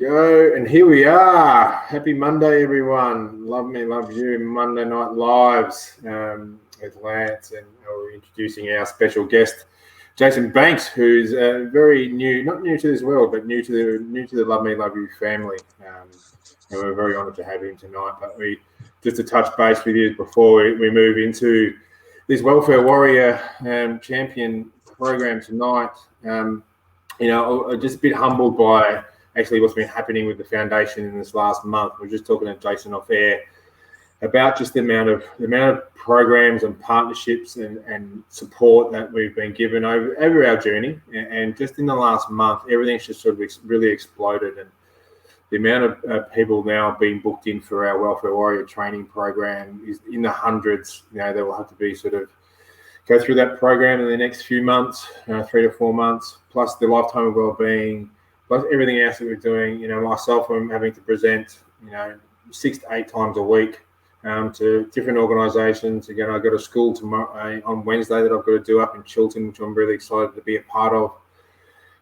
Go, and here we are. Happy Monday, everyone. Love me, love you. Monday Night Lives with Lance, and we're introducing our special guest, Jason Banks, who's very new, not new to this world, but new to the Love Me, Love You family. And we're very honoured to have him tonight. But just to touch base with you before we move into this Welfare Warrior champion program tonight. Just a bit humbled by actually what's been happening with the foundation in this last month. We're just talking to Jason off air about just the amount of programs and partnerships and support that we've been given over our journey. And just in the last month, everything's just sort of really exploded. And the amount of people now being booked in for our Welfare Warrior training program is in the hundreds. They will have to be sort of go through that program in the next few months, 3 to 4 months, plus the lifetime of wellbeing, plus everything else that we're doing. Myself, I'm having to present, 6 to 8 times a week to different organisations. Again, I've got a school tomorrow on Wednesday that I've got to do up in Chiltern, which I'm really excited to be a part of.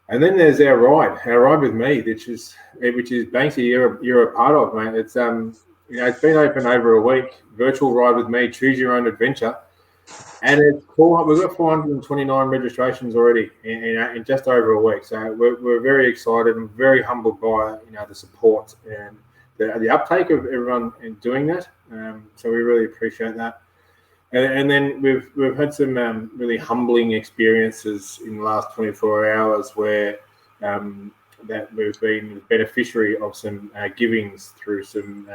And then there's our ride with me, which is Banksy, you're a part of, mate. It's it's been open over a week. Virtual ride with me, choose your own adventure. And it's cool. We've got 429 registrations already in just over a week. So we're very excited and very humbled by the support and the uptake of everyone in doing that. So we really appreciate that. And then we've had some really humbling experiences in the last 24 hours where that we've been the beneficiary of some givings through some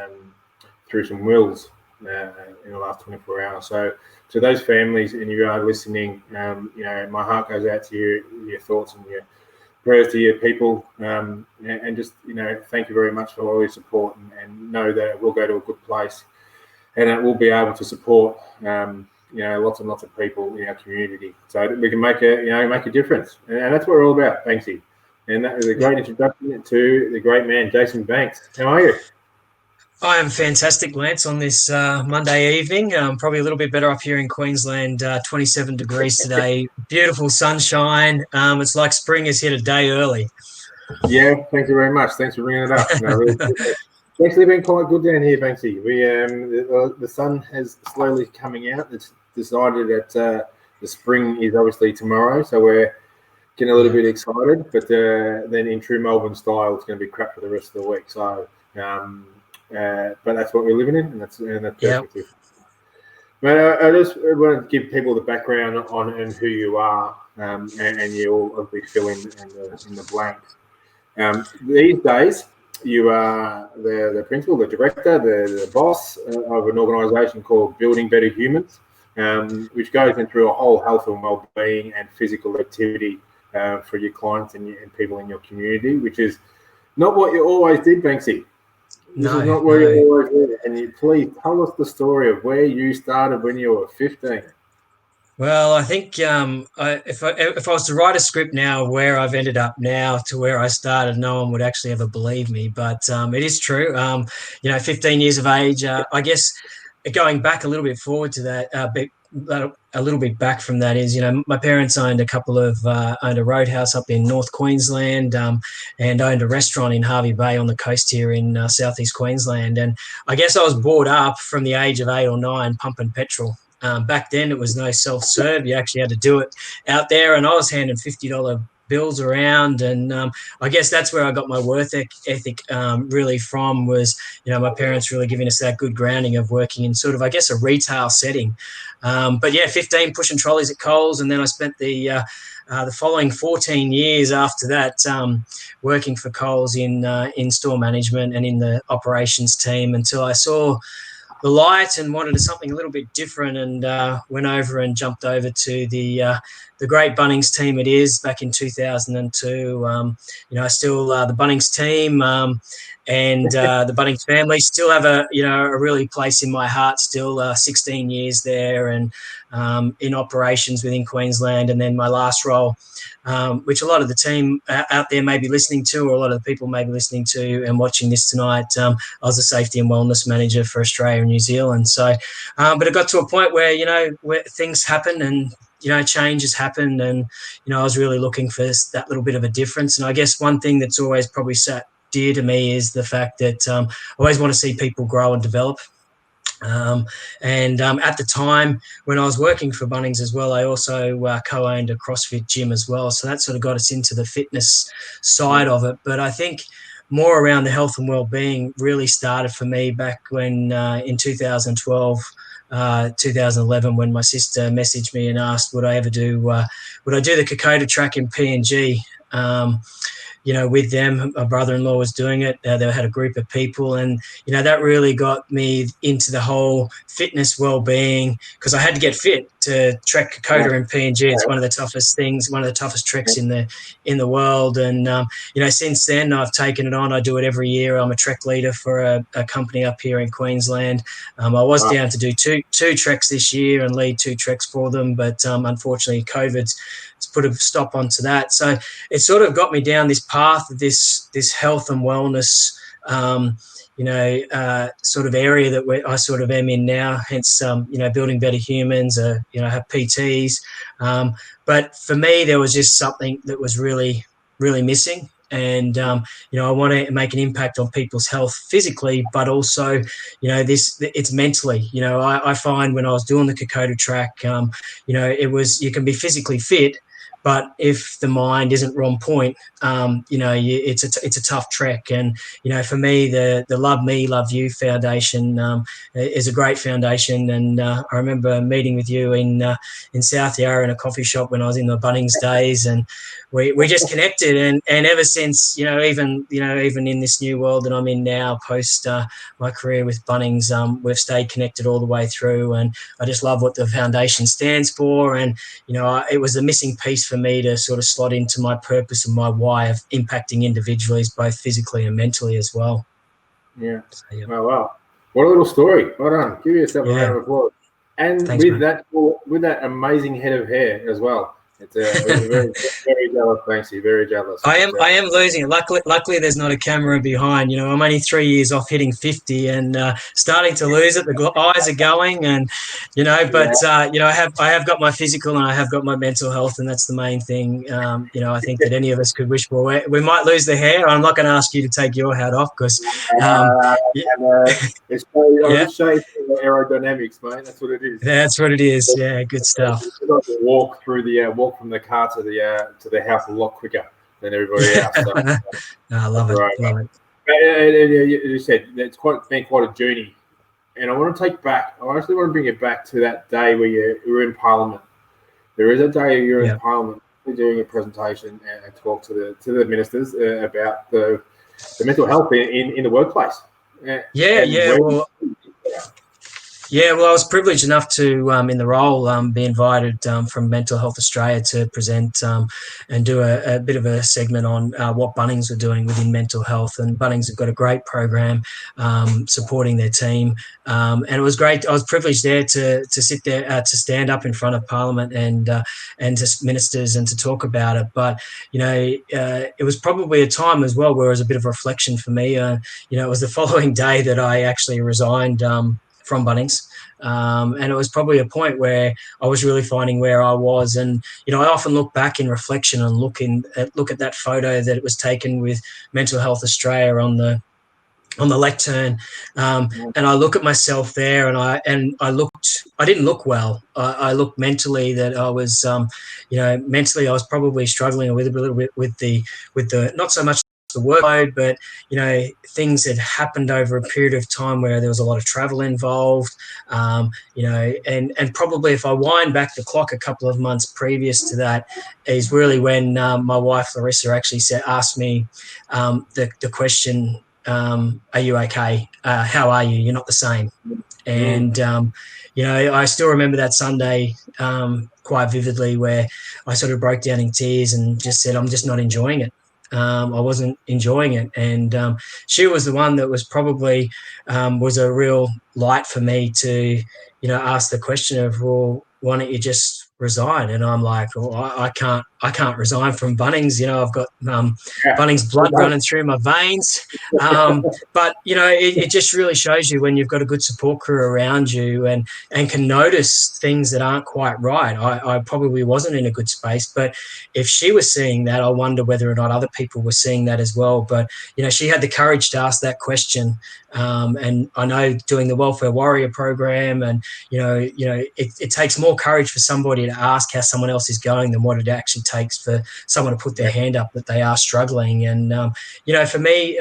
wills in the last 24 hours. So to those families, and you are listening, my heart goes out to you, your thoughts and your prayers to your people, and just thank you very much for all your support, and know that it will go to a good place, and it will be able to support lots and lots of people in our community, so that we can make a difference, and that's what we're all about, Banksy. And that was a great introduction to the great man, Jason Banks. How are you? I am fantastic, Lance, on this Monday evening. Probably a little bit better up here in Queensland, 27 degrees today. Beautiful sunshine. It's like spring is hit a day early. Yeah, thank you very much. Thanks for bringing it up. It's actually been quite good down here, Banksy. The sun has slowly coming out. It's decided that the spring is obviously tomorrow, so we're getting a little bit excited. But then in true Melbourne style, it's going to be crap for the rest of the week. So... but that's what we're living in, and that's perfect. Yep. But I just want to give people the background on who you are, and you'll obviously fill in the blanks. These days, you are the principal, the director, the boss of an organisation called Building Better Humans, which goes through a whole health and wellbeing and physical activity for your clients and people in your community, which is not what you always did, Banksy. This is not where you always did. And you please tell us the story of where you started when you were 15. Well, I think if I was to write a script now where I've ended up now to where I started, no one would actually ever believe me. But it is true. 15 years of age. I guess going back a little bit forward to that, a little bit back from that is, my parents owned owned a roadhouse up in North Queensland, and owned a restaurant in Hervey Bay on the coast here in southeast Queensland. And I guess I was brought up from the age of 8 or 9 pumping petrol. Back then, it was no self-serve. You actually had to do it out there, and I was handing $50 bills around, and I guess that's where I got my work ethic really from, was my parents really giving us that good grounding of working in sort of, I guess, a retail setting. But yeah, 15 pushing trolleys at Coles, and then I spent the following 14 years after that working for Coles in store management and in the operations team, until I saw the light and wanted something a little bit different, and went over and jumped over to the great Bunnings team it is back in 2002. Still the Bunnings team and the Bunnings family still have a really place in my heart still. 16 years there, and in operations within Queensland, and then my last role, which a lot of the team out there may be listening to, or a lot of the people may be listening to and watching this tonight. I was a safety and wellness manager for Australia and New Zealand. So, but it got to a point where where things happen and changes happen, and I was really looking for that little bit of a difference. And I guess one thing that's always probably sat dear to me is the fact that I always want to see people grow and develop. At the time when I was working for Bunnings as well, I also co-owned a CrossFit gym as well. So that sort of got us into the fitness side of it. But I think more around the health and well-being really started for me back when in 2012, 2011, when my sister messaged me and asked would I do the Kokoda track in PNG. With them. My brother-in-law was doing it. They had a group of people, and that really got me into the whole fitness, well-being, because I had to get fit to trek Kokoda in PNG. It's one of the toughest things, one of the toughest treks in the world. And since then I've taken it on. I do it every year. I'm a trek leader for a company up here in Queensland. I was down to do two treks this year and lead 2 treks for them, but unfortunately COVID's put a stop onto that. So it sort of got me down this path of this health and wellness, sort of area that I sort of am in now. Hence, building better humans. I have PTs, but for me, there was just something that was really, really missing. And I want to make an impact on people's health physically, but also, it's mentally. I find when I was doing the Kokoda track, you can be physically fit, but if the mind isn't on point, it's a tough trek. And for me, the Love Me, Love You Foundation is a great foundation. And I remember meeting with you in South Yarra in a coffee shop when I was in the Bunnings days, and we just connected. And ever since, even in this new world that I'm in now, post my career with Bunnings, we've stayed connected all the way through. And I just love what the foundation stands for. And it was a missing piece for me to sort of slot into my purpose and my why of impacting individuals, both physically and mentally as well. Yeah. So, yeah. Oh, wow. What a little story. Well done. Give yourself a round of applause. And thanks, with that amazing head of hair as well. It's very, very jealous, Banksy. Very jealous. I am losing it. Luckily, there's not a camera behind. I'm only 3 years off hitting 50 and starting to lose it. The eyes are going, and I have got my physical and I have got my mental health, and that's the main thing. I think that any of us could wish for. We might lose the hair. I'm not going to ask you to take your hat off because it's probably, I'll just show you the aerodynamics, mate. That's what it is. That's what it is. Yeah, good stuff. Walk from the car to the house a lot quicker than everybody else. So, I love it. Right. Love it. As you said, it's been quite a journey, and I actually want to bring it back to that day where you were in Parliament. There is a day you're in Parliament doing a presentation and talk to the ministers about the mental health in the workplace. Well, I was privileged enough to, in the role, be invited from Mental Health Australia to present and do a bit of a segment on what Bunnings are doing within mental health. And Bunnings have got a great program supporting their team. And it was great. I was privileged there to sit there, to stand up in front of Parliament and to ministers and to talk about it. But, it was probably a time as well where it was a bit of a reflection for me. It was the following day that I actually resigned from Bunnings. And it was probably a point where I was really finding where I was. And, I often look back in reflection and look at that photo that it was taken with Mental Health Australia on the lectern. And I look at myself there and I didn't look well. I looked mentally that I was, mentally I was probably struggling a little bit with the, not so much the workload, but things had happened over a period of time where there was a lot of travel involved, and probably if I wind back the clock a couple of months previous to that is really when my wife Larissa actually asked me the question, are you okay? How are you? You're not the same. And I still remember that Sunday quite vividly, where I sort of broke down in tears and just said, I'm just not enjoying it. I wasn't enjoying it. And she was the one that was probably was a real light for me to, ask the question of, well, why don't you just resign? And I'm like, well, I I can't resign from Bunnings. I've got Yeah. Bunnings blood running through my veins. But it just really shows you when you've got a good support crew around you and can notice things that aren't quite right. I probably wasn't in a good space, but if she was seeing that, I wonder whether or not other people were seeing that as well. But she had the courage to ask that question. And I know doing the Welfare Warrior program, and it takes more courage for somebody to ask how someone else is going than what it actually takes for someone to put their hand up that they are struggling. And for me,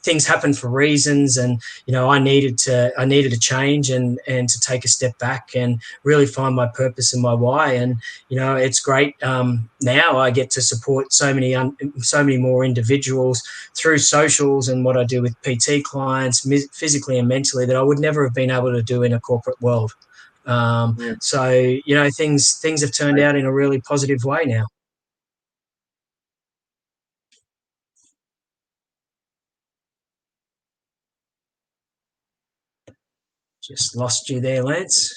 things happen for reasons, and I needed a change and to take a step back and really find my purpose and my why. And it's great. Now I get to support so many more individuals through socials and what I do with PT clients, physically and mentally, that I would never have been able to do in a corporate world. So things have turned out in a really positive way now. Just lost you there, Lance.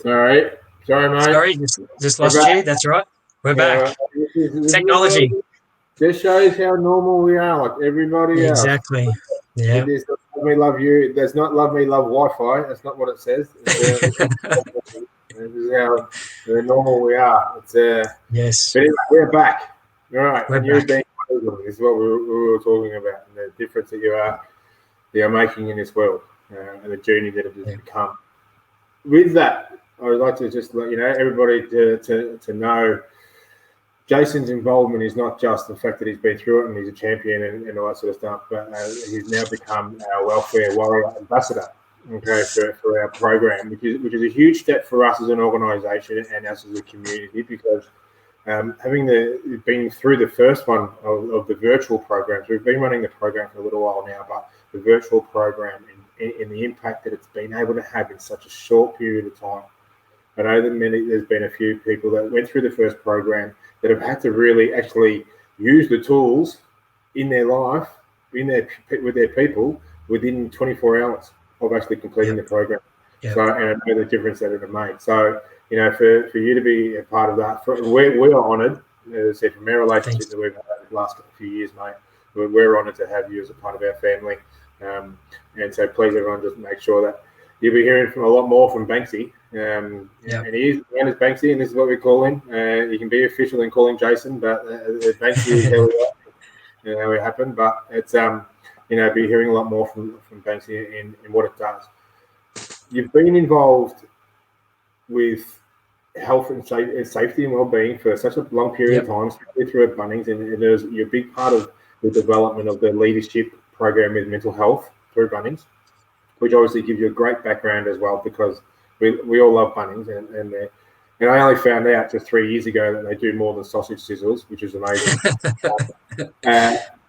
Sorry, mate. Sorry, just lost you. That's right. We're back. Technology. This shows how normal we are, like everybody else. Exactly. Yeah. It is love me, love you. There's not love me, love Wi-Fi. That's not what it says. This is how normal we are. Yes. But anyway, we're back. All right. We're you back. being is what we were talking about, and the difference that you are making in this world, and the journey that it has become. With that, I would like to just let everybody to know Jason's involvement is not just the fact that he's been through it and he's a champion and all that sort of stuff, but he's now become our Welfare Warrior ambassador, for our program, which is a huge step for us as an organisation and us as a community, because having been through the first one of the virtual programs, we've been running the program for a little while now, but the virtual program and the impact that it's been able to have in such a short period of time. I know that there's been a few people that went through the first program that have had to really actually use the tools in their life, with their people, within 24 hours of actually completing the program. So, and I know the difference that it made. So, for you to be a part of that, we're honoured, as I said, from our relationship that we've had the last few years, mate. We're honoured to have you as a part of our family. And so please, everyone, just make sure that you'll be hearing from a lot more from Banksy. And he is known as Banksy, and this is what we call him. You can be official and call him Jason, but Banksy is how it happened. But it's be hearing a lot more from Banksy in what it does. You've been involved with health and safety and well-being for such a long period of time, especially through at Bunnings, and you're a big part of the development of the leadership program with mental health through Bunnings, which obviously gives you a great background as well, because we all love Bunnings, and I only found out just 3 years ago that they do more than sausage sizzles, which is amazing.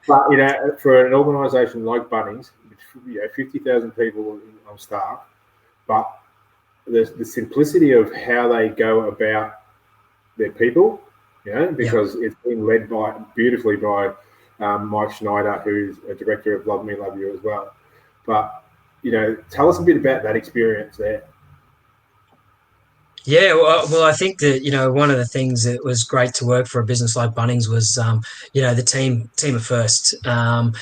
But for an organisation like Bunnings, 50,000 people on staff, but the simplicity of how they go about their people, because it's been led beautifully by Mike Schneider, who's a director of Love Me, Love You as well. But, tell us a bit about that experience there. Yeah, well, I think that one of the things that was great to work for a business like Bunnings was the team are first, and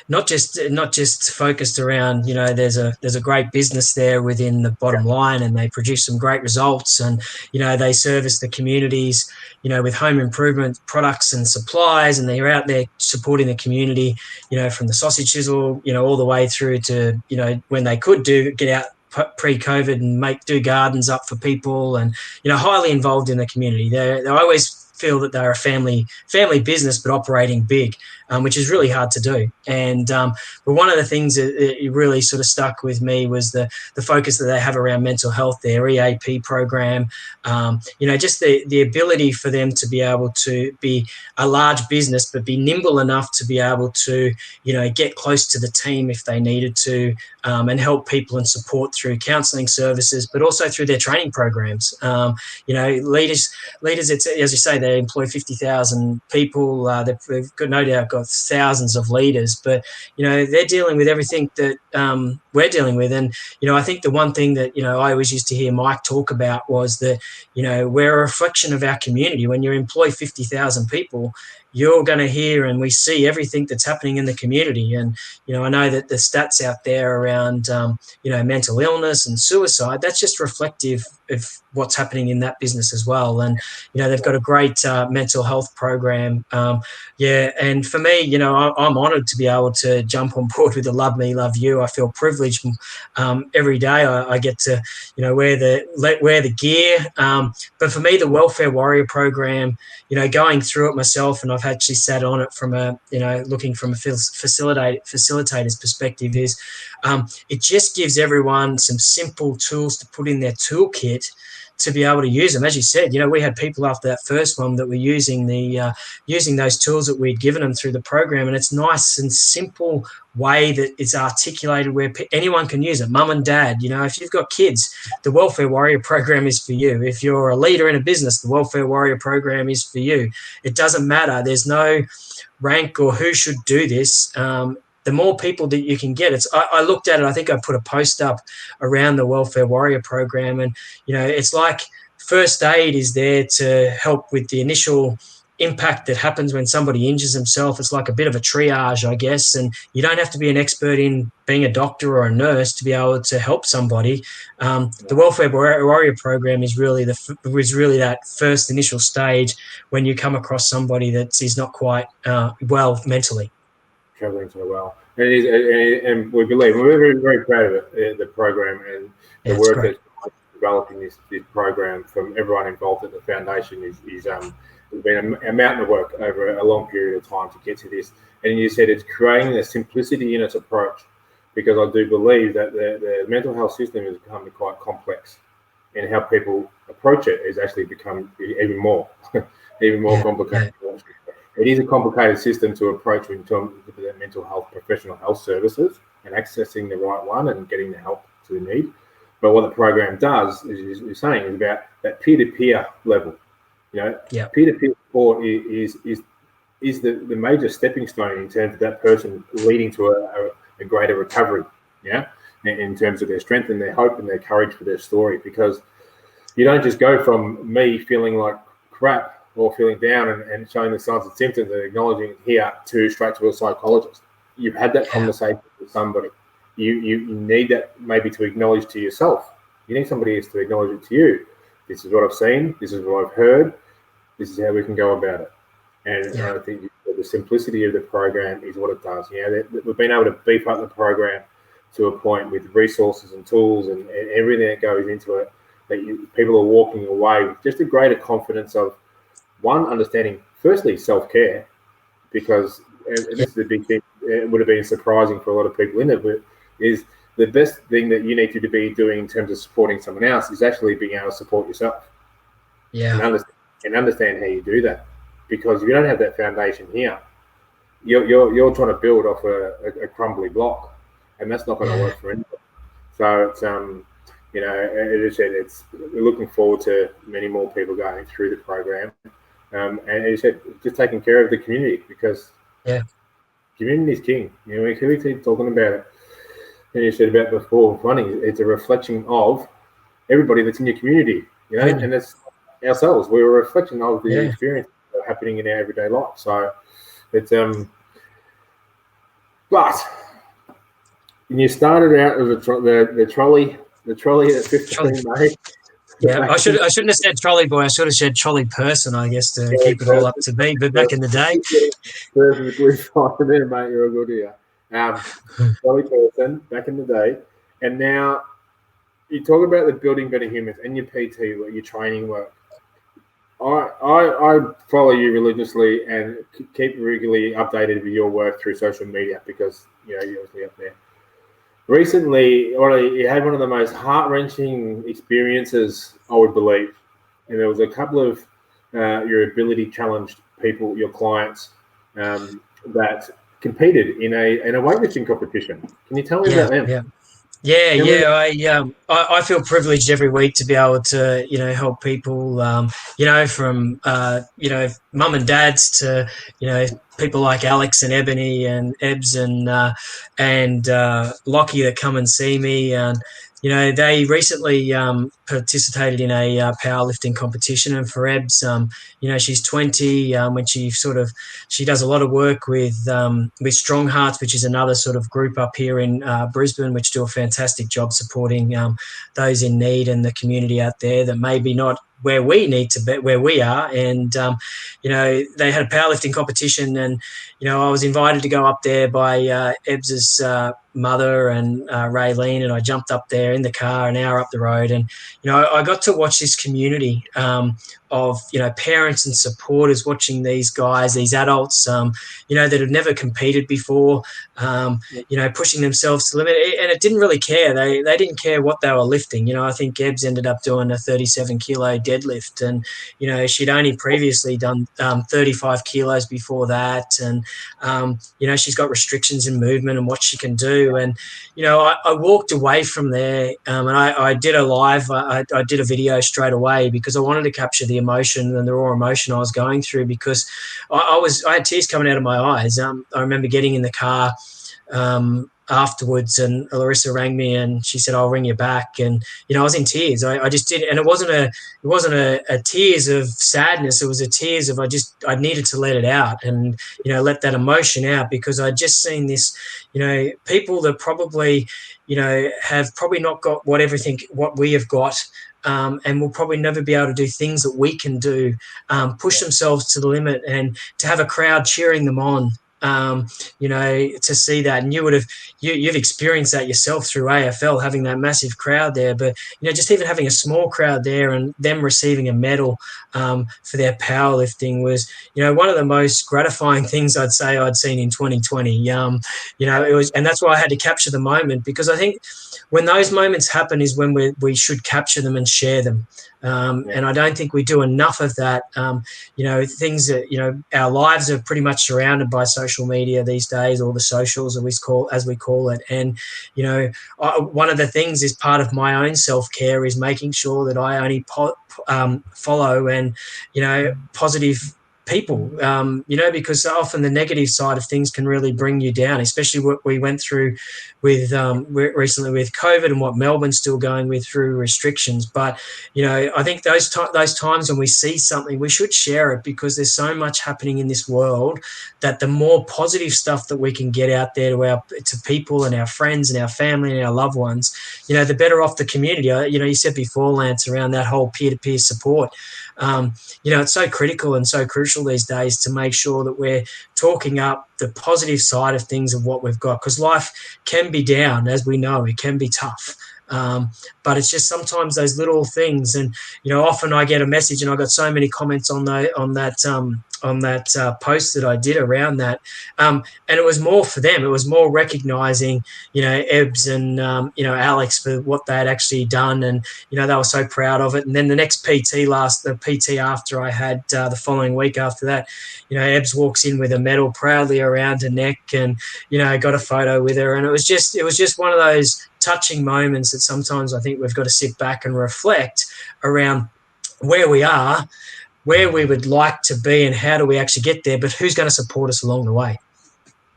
not just focused around there's a great business there within the bottom line, and they produce some great results, and they service the communities with home improvement products and supplies, and they're out there supporting the community from the sausage sizzle all the way through to when they could get out pre-COVID and do gardens up for people, and highly involved in the community. They always feel that they're a family business, but operating big. which is really hard to do. And but one of the things that it really sort of stuck with me was the focus that they have around mental health, their EAP program. Just the ability for them to be able to be a large business, but be nimble enough to be able to, get close to the team if they needed to, and help people and support through counselling services, but also through their training programs. Leaders, it's, as you say, they employ 50,000 people. They've got, no doubt, got thousands of leaders, but they're dealing with everything that we're dealing with. And I think the one thing that I always used to hear Mike talk about was that we're a reflection of our community. When you employ 50,000 people, you're going to hear and we see everything that's happening in the community. And I know that the stats out there around mental illness and suicide, that's just reflective of what's happening in that business as well. And they've got a great mental health program. And for me, I'm honoured to be able to jump on board with the Love Me, Love You. I feel privileged every day. I get to wear the gear. But for me, the Welfare Warrior program, going through it myself, and I've actually sat on it from a looking from a facilitator's perspective, is it just gives everyone some simple tools to put in their toolkit to be able to use them. As you said, we had people after that first one that were using those tools that we'd given them through the program, and it's nice and simple way that it's articulated where anyone can use it. Mum and dad, if you've got kids, the Welfare Warrior program is for you. If you're a leader in a business, the Welfare Warrior program is for you. It doesn't matter. There's no rank or who should do this. The more people that you can get, I looked at it, I think I put a post up around the Welfare Warrior program, and it's like first aid is there to help with the initial impact that happens when somebody injures themselves. It's like a bit of a triage, I guess, and you don't have to be an expert in being a doctor or a nurse to be able to help somebody. The Welfare Warrior program is really that first initial stage when you come across somebody that is not quite well mentally. Traveling so well, and we believe we're very, very proud of it, the program and the work that's developing this program from everyone involved at the foundation has been a mountain of work over a long period of time to get to this. And you said it's creating a simplicity in its approach, because I do believe that the mental health system has become quite complex, and how people approach it has actually become even more complicated. It is a complicated system to approach in terms of the mental health professional health services and accessing the right one and getting the help to the need. But what the program does is you're saying is about that peer-to-peer level. Peer-to-peer support is the major stepping stone in terms of that person leading to a greater recovery. In terms of their strength and their hope and their courage for their story, because you don't just go from me feeling like crap or feeling down and showing the signs and symptoms and acknowledging it here to straight to a psychologist. You've had that conversation with somebody. You need that maybe to acknowledge to yourself. You need somebody else to acknowledge it to you. This is what I've seen. This is what I've heard. This is how we can go about it. And I think the simplicity of the program is what it does. We've been able to beef up the program to a point with resources and tools and everything that goes into it, that people are walking away with just a greater confidence of, one, understanding, firstly, self-care, because this is the big thing. It would have been surprising for a lot of people in it, but is the best thing that you need to be doing in terms of supporting someone else is actually being able to support yourself. And understand how you do that. Because if you don't have that foundation here, you're trying to build off a crumbly block, and that's not going to work for anybody. So it's we're looking forward to many more people going through the program. And as you said, just taking care of the community, because community is king. We keep talking about it. And you said about before running, it's a reflection of everybody that's in your community, and it's ourselves. We're a reflection of the experience that are happening in our everyday life. So it's but when you started out with the trolley at 15 May. I shouldn't have said trolley boy. I should have said trolley person, I guess, to keep it all up to me. But back in the day, perfectly fine there, mate. You're a good here. Trolley person back in the day, and now you talk about the building better humans and your PT work, your training work. I follow you religiously and keep regularly updated with your work through social media because you're obviously up there. Recently, you had one of the most heart-wrenching experiences, I would believe, and there was a couple of your ability challenged people, your clients, that competed in a weightlifting competition. Can you tell me Yeah, about them? yeah. Yeah, Tell me yeah. I feel privileged every week to be able to help people. From mum and dads to people like Alex and Ebony and Ebbs and Lockie that come and see me. And they recently participated in a powerlifting competition. And for Ebbs, she's 20. When she does a lot of work with Strong Hearts, which is another sort of group up here in Brisbane, which do a fantastic job supporting those in need and the community out there that maybe not where we need to be, where we are. And they had a powerlifting competition, and I was invited to go up there by Ebbs's mother and Raylene, and I jumped up there in the car an hour up the road, and I got to watch this community of parents and supporters watching these guys, these adults, that have never competed before, pushing themselves to the limit, and it didn't really care. They didn't care what they were lifting. I think Ebbs ended up doing a 37 kilo deadlift, and she'd only previously done 35 kilos before that, and she's got restrictions in movement and what she can do. And I walked away from there, and I did a live. I did a video straight away because I wanted to capture the emotion and the raw emotion I was going through, because I had tears coming out of my eyes. I remember getting in the car afterwards, and Larissa rang me and she said, "I'll ring you back." And I was in tears. I just did, and it wasn't a tears of sadness. It was a tears of I needed to let it out and let that emotion out, because I'd just seen this, people that probably have probably not got what we have got. And will probably never be able to do things that we can do, push themselves to the limit, and to have a crowd cheering them on. To see that, and you've experienced that yourself through AFL, having that massive crowd there, but just even having a small crowd there and them receiving a medal for their powerlifting was one of the most gratifying things I'd say I'd seen in 2020. It was, and that's why I had to capture the moment, because I think when those moments happen is when we should capture them and share them. And I don't think we do enough of that. Things that, our lives are pretty much surrounded by social media these days, or the socials, as we call it. And, one of the things is part of my own self-care is making sure that I only follow and, positive people, because often the negative side of things can really bring you down, especially what we went through with recently with COVID, and what Melbourne's still going with through restrictions. But I think those times when we see something, we should share it, because there's so much happening in this world that the more positive stuff that we can get out there to people and our friends and our family and our loved ones, the better off the community. You said before, Lance, around that whole peer-to-peer support. It's so critical and so crucial these days to make sure that we're talking up the positive side of things of what we've got, because life can be down, as we know. It can be tough. But it's just sometimes those little things, and often I get a message, and I got so many comments on that post that I did around that, and it was more for them. It was more recognizing Ebbs and Alex for what they had actually done, and they were so proud of it. And then the next the PT after I had the following week after that, Ebbs walks in with a medal proudly around her neck, and got a photo with her, and it was just one of those touching moments that sometimes I think we've got to sit back and reflect around where we are, where we would like to be, and how do we actually get there, but who's going to support us along the way.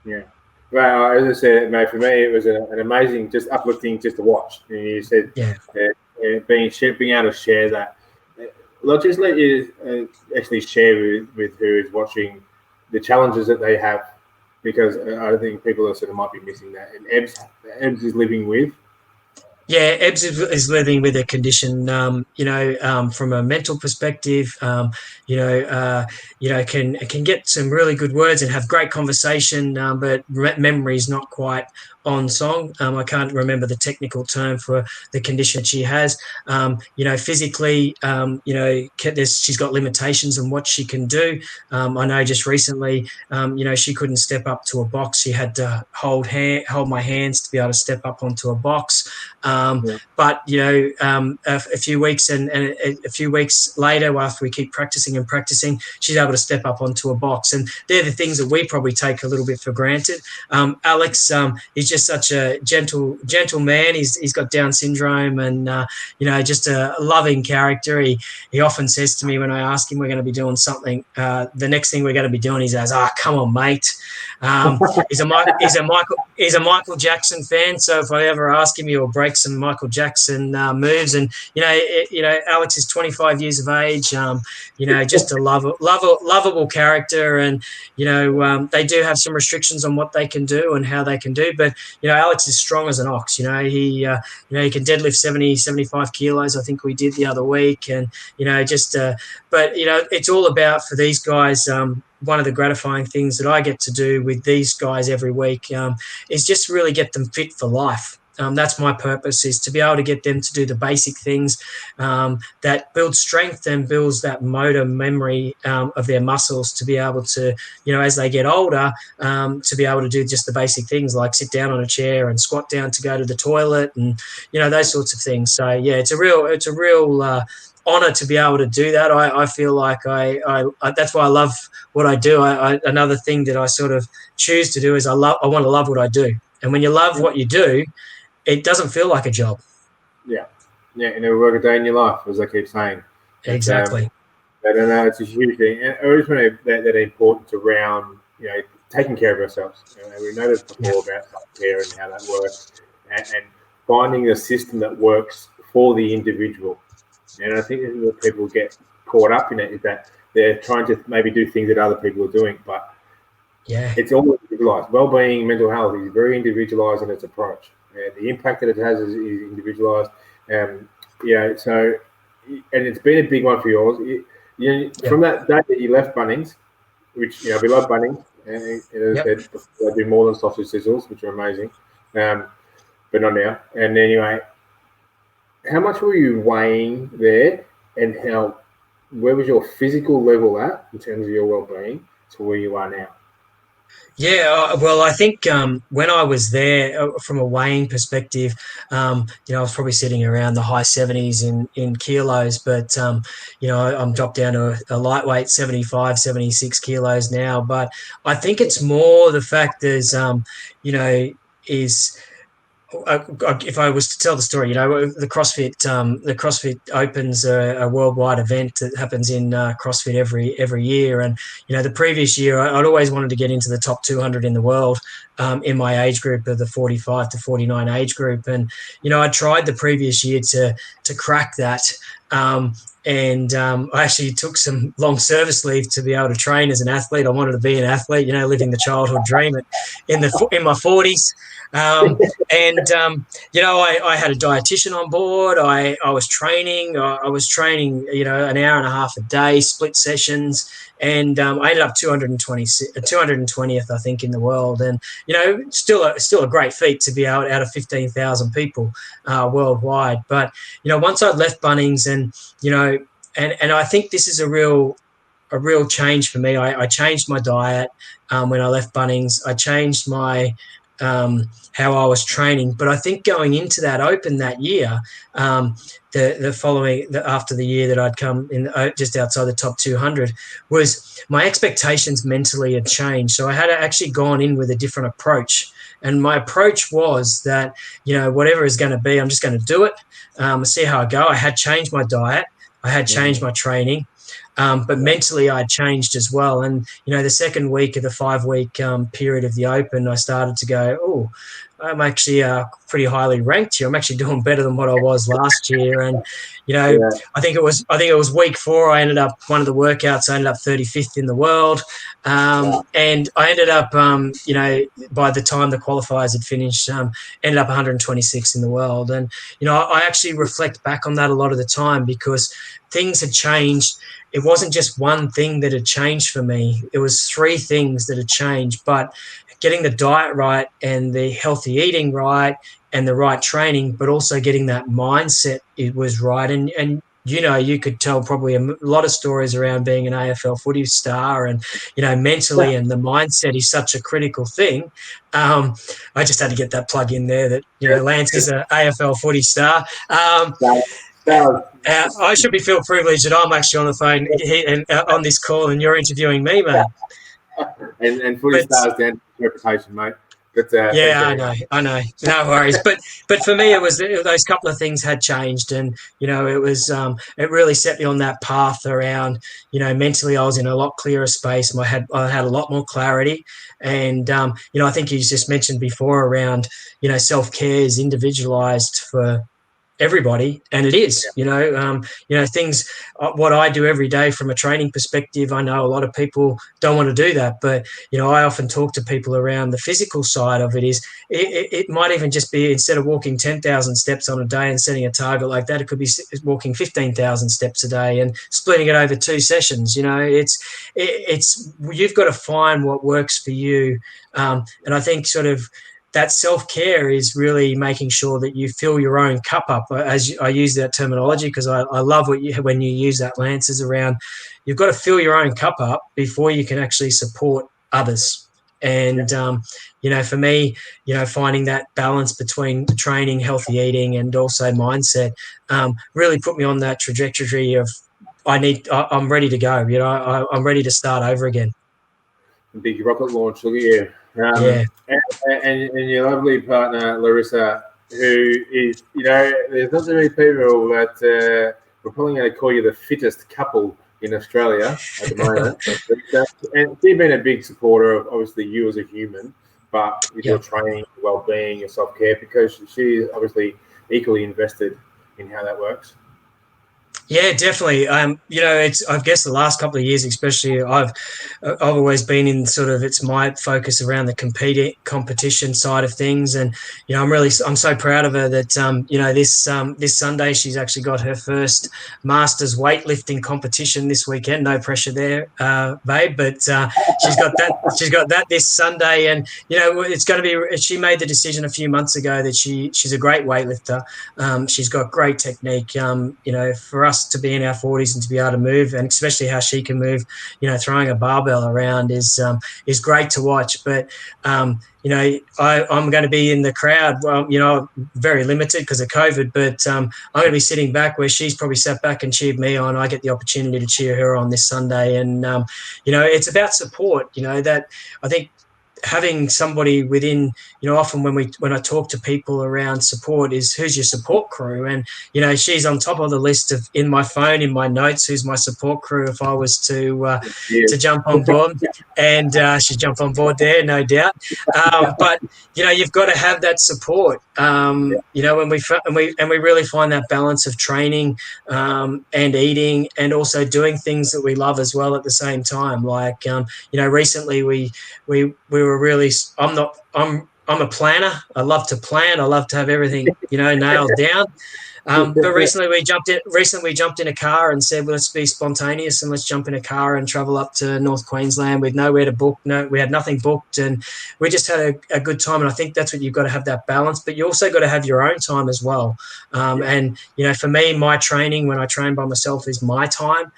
Yeah. Well, as I said, mate, for me, it was an amazing, just uplifting just to watch. And you said, being able to share that. I'll just let you actually share with who is watching the challenges that they have, because I think people are sort of might be missing that. And Ebbs is living with Yeah, Ebbs is living with a condition, from a mental perspective, can get some really good words and have great conversation, but memory is not quite on song. I can't remember the technical term for the condition she has. Physically, she's got limitations on what she can do. I know just recently, she couldn't step up to a box. She had to hold my hands to be able to step up onto a box. Yeah. But a few weeks and a few weeks later, after we keep practicing and practicing, she's able to step up onto a box, and they're the things that we probably take a little bit for granted. Alex, he's just such a gentle man. He's got Down syndrome, and just a loving character. He often says to me when I ask him we're going to be doing something, the next thing we're going to be doing, he says, "Ah, come on, mate." He's a Michael Jackson fan, so if I ever ask him, he'll break some Michael Jackson moves. And Alex is 25 years of age. Just a lovable character, and they do have some restrictions on what they can do and how they can do. But Alex is strong as an ox. He can deadlift 75 kilos. I think we did the other week, and but it's all about for these guys. One of the gratifying things that I get to do with these guys every week is just really get them fit for life. That's my purpose, is to be able to get them to do the basic things that build strength and builds that motor memory of their muscles to be able to, as they get older, to be able to do just the basic things like sit down on a chair and squat down to go to the toilet, and those sorts of things. So yeah, it's a real honor to be able to do that. I feel like I that's why I love what I do. Another thing that I sort of choose to do is I want to love what I do. And when you love what you do, it doesn't feel like a job. Yeah. Yeah. You never work a day in your life, as I keep saying. It's, Exactly. I don't know. It's a huge thing. And I just want that importance around, taking care of ourselves. We noticed Yeah. before about self-care and how that works, and finding a system that works for the individual. And I think this is what people get caught up in, is that they're trying to maybe do things that other people are doing, but Yeah. it's all individualized. Well-being, mental health is very individualized in its approach. The impact that it has is individualized. So, and it's been a big one for yours. From that day that you left Bunnings, which we love Bunnings, and as I said, they do more than sausage sizzles, which are amazing, but not now. And anyway, how much were you weighing there, and where was your physical level at in terms of your well-being to where you are now? Yeah, well, I think when I was there, from a weighing perspective, I was probably sitting around the high 70s in kilos, but I'm dropped down to a lightweight 75, 76 kilos now. But I think it's more the fact is if I was to tell the story, the CrossFit Opens a worldwide event that happens in CrossFit every year, and the previous year I'd always wanted to get into the top 200 in the world in my age group of the 45 to 49 age group, and I tried the previous year to crack that. I actually took some long service leave to be able to train as an athlete. I wanted to be an athlete, living the childhood dream in my 40s. I had a dietitian on board. I was training. I was training, an hour and a half a day, split sessions, and I ended up 220th, I think, in the world. And still a great feat to be out of 15,000 people worldwide. But once I'd left Bunnings, and I think this is a real change for me. I changed my diet when I left Bunnings. I changed my how I was training. But I think going into that Open that year, after the year that I'd come in just outside the top 200, was my expectations mentally had changed. So I had actually gone in with a different approach. And my approach was that, whatever is going to be, I'm just going to do it, see how I go. I had changed my diet. I had changed my training. But mentally, I changed as well. And, the second week of the 5-week period of the Open, I started to go, oh, I'm actually pretty highly ranked here. I'm actually doing better than what I was last year. And, Yeah. I think it was week 4. I ended up one of the workouts. I ended up 35th in the world, Wow. and I ended up, by the time the qualifiers had finished, ended up 126 in the world. And I actually reflect back on that a lot of the time because things had changed. It wasn't just one thing that had changed for me. It was 3 things that had changed, but getting the diet right and the healthy eating right and the right training, but also getting that mindset it was right. And you could tell probably a lot of stories around being an AFL footy star, and mentally, and the mindset is such a critical thing. I just had to get that plug in there that Lance is an AFL footy star. That, that I should be feel privileged that I'm actually on the phone and on this call, and you're interviewing me, mate. and footy But stars down to reputation, mate. But thanks yeah, anyway. I know, no worries. But for me, it was those couple of things had changed, and it was it really set me on that path around. Mentally, I was in a lot clearer space. I had a lot more clarity, and I think you just mentioned before around self care is individualized for everybody, and it is things what I do every day from a training perspective. I know a lot of people don't want to do that, but I often talk to people around the physical side of it. Is it might even just be, instead of walking 10,000 steps on a day and setting a target like that, it could be walking 15,000 steps a day and splitting it over 2 sessions. It's you've got to find what works for you, and I think sort of that self-care is really making sure that you fill your own cup up. As I use that terminology because I love when you use that, Lance, is around you've got to fill your own cup up before you can actually support others. And for me, finding that balance between training, healthy eating, and also mindset really put me on that trajectory of I'm ready to go. I'm ready to start over again. Big rocket launch. Look at you. Yeah. And your lovely partner, Larissa, who is, there's not so many people that we're probably going to call you the fittest couple in Australia at the moment. And she's been a big supporter of, obviously, you as a human, but with your training, well-being, your self-care, because she's obviously equally invested in how that works. Yeah, definitely. It's, I guess the last couple of years, especially, I've always been in sort of, it's my focus around the competition side of things, and I'm so proud of her that this Sunday she's actually got her first Masters weightlifting competition this weekend. No pressure there, babe, but she's got that this Sunday, and it's going to be. She made the decision a few months ago that she's a great weightlifter. She's got great technique. For us to be in our 40s and to be able to move, and especially how she can move, throwing a barbell around is great to watch. But I'm going to be in the crowd. Well, very limited because of COVID, but I'm going to be sitting back where she's probably sat back and cheered me on. I get the opportunity to cheer her on this Sunday, and it's about support. That I think having somebody within, often when I talk to people around support is who's your support crew, and she's on top of the list of in my phone, in my notes, who's my support crew if I was to jump on board, and she'd jump on board there, no doubt. But you've got to have that support. When we really find that balance of training and eating, and also doing things that we love as well at the same time. Like recently we were really. I'm a planner. I love to plan. I love to have everything nailed down. But recently we jumped in a car and said, well, let's be spontaneous and let's jump in a car and travel up to North Queensland with nowhere to book. We had nothing booked, and we just had a good time. And I think that's what you've got to have, that balance, but you also got to have your own time as well. And for me, my training, when I train by myself, is my time.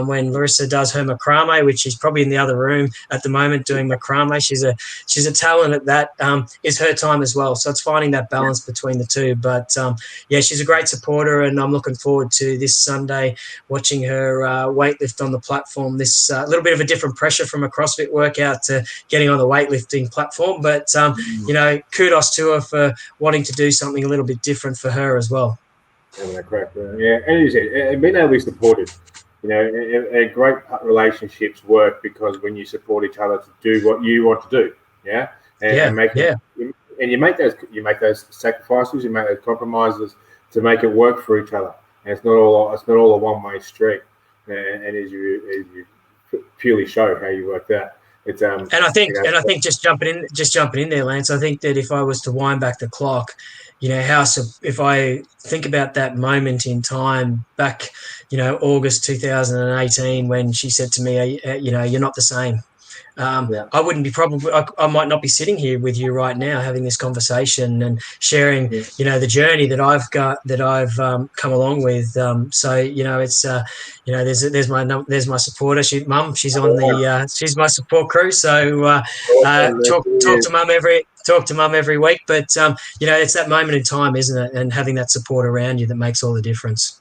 When Larissa does her macrame, which is probably in the other room at the moment doing macrame, she's a talent at that, is her time as well. So it's finding that balance between the two. But she's a great supporter, and I'm looking forward to this Sunday watching her weightlift on the platform. This little bit of a different pressure from a CrossFit workout to getting on the weightlifting platform. But kudos to her for wanting to do something a little bit different for her as well. Having a crack, yeah, and being able to be supported. Great relationships work because when you support each other to do what you want to do, and make and you make those sacrifices, you make those compromises to make it work for each other. And it's not all a one-way street. And as you purely show how you work that, it's And I think just jumping in there, Lance. I think that if I was to wind back the clock, if I think about that moment in time back, August 2018, when she said to me, you're not the same. I wouldn't be I might not be sitting here with you right now having this conversation and sharing, the journey that I've come along with. So, it's, there's my supporter. She's she's my support crew. So, talk to mum every week. But, it's that moment in time, isn't it? And having that support around you that makes all the difference.